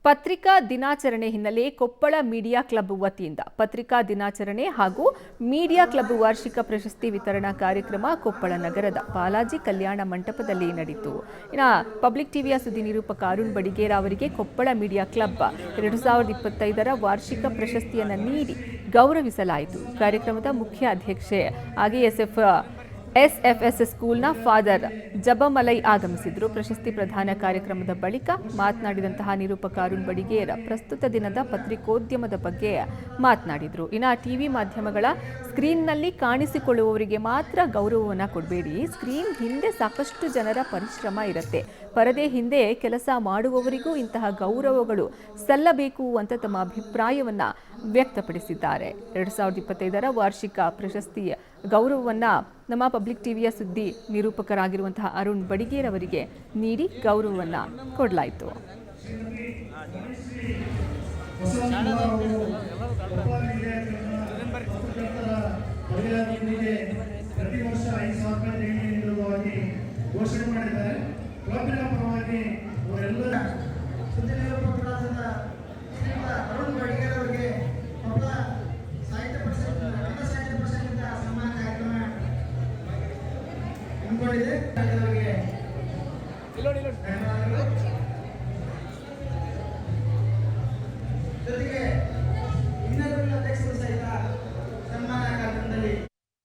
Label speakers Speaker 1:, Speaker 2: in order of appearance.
Speaker 1: ಪತ್ರಿಕಾ ದಿನಾಚರಣೆ ಹಿನ್ನೆಲೆ ಕೊಪ್ಪಳ ಮೀಡಿಯಾ ಕ್ಲಬ್ ವತಿಯಿಂದ ಪತ್ರಿಕಾ ದಿನಾಚರಣೆ ಹಾಗೂ ಮೀಡಿಯಾ ಕ್ಲಬ್ ವಾರ್ಷಿಕ ಪ್ರಶಸ್ತಿ ವಿತರಣಾ ಕಾರ್ಯಕ್ರಮ ಕೊಪ್ಪಳ ನಗರದ ಬಾಲಾಜಿ ಕಲ್ಯಾಣ ಮಂಟಪದಲ್ಲಿ ನಡೆಯಿತು. ಪಬ್ಲಿಕ್ ಟಿವಿಯ ಸುದ್ದಿ ನಿರೂಪಕ ಅರುಣ್ ಬಡಿಗೇರ ಅವರಿಗೆ ಕೊಪ್ಪಳ ಮೀಡಿಯಾ ಕ್ಲಬ್ 2025ರ ವಾರ್ಷಿಕ ಪ್ರಶಸ್ತಿಯನ್ನು ನೀಡಿ ಗೌರವಿಸಲಾಯಿತು. ಕಾರ್ಯಕ್ರಮದ ಮುಖ್ಯ ಅಧ್ಯಕ್ಷೆ ಆಗಿ ಎಸ್ಎಫ್ಎಸ್ ಸ್ಕೂಲ್ನ ಫಾದರ್ ಜಬಮಲೈ ಆಗಮಿಸಿದ್ರು. ಪ್ರಶಸ್ತಿ ಪ್ರದಾನ ಕಾರ್ಯಕ್ರಮದ ಬಳಿಕ ಮಾತನಾಡಿದಂತಹ ನಿರೂಪಕ ಅರುಣ್ ಬಡಿಗೇರ ಪ್ರಸ್ತುತ ದಿನದ ಪತ್ರಿಕೋದ್ಯಮದ ಬಗ್ಗೆ ಮಾತನಾಡಿದರು. ಟಿವಿ ಮಾಧ್ಯಮಗಳ ಸ್ಕ್ರೀನ್ನಲ್ಲಿ ಕಾಣಿಸಿಕೊಳ್ಳುವವರಿಗೆ ಮಾತ್ರ ಗೌರವವನ್ನು ಕೊಡಬೇಡಿ. ಸ್ಕ್ರೀನ್ ಹಿಂದೆ ಸಾಕಷ್ಟು ಜನರ ಪರಿಶ್ರಮ ಇರುತ್ತೆ. ಪರದೆ ಹಿಂದೆ ಕೆಲಸ ಮಾಡುವವರಿಗೂ ಇಂತಹ ಗೌರವಗಳು ಸಲ್ಲಬೇಕು ಅಂತ ತಮ್ಮ ಅಭಿಪ್ರಾಯವನ್ನ ವ್ಯಕ್ತಪಡಿಸಿದ್ದಾರೆ. 2025ರ ವಾರ್ಷಿಕ ಪ್ರಶಸ್ತಿಯ ಗೌರವವನ್ನು ನಮ್ಮ ಪಬ್ಲಿಕ್ ಟಿವಿಯ ಸುದ್ದಿ ನಿರೂಪಕರಾಗಿರುವಂತಹ ಅರುಣ್ ಬಡಿಗೇರ್ ಅವರಿಗೆ ನೀಡಿ ಗೌರವವನ್ನು ಕೊಡಲಾಯಿತು.
Speaker 2: ಜೊತೆಗೆ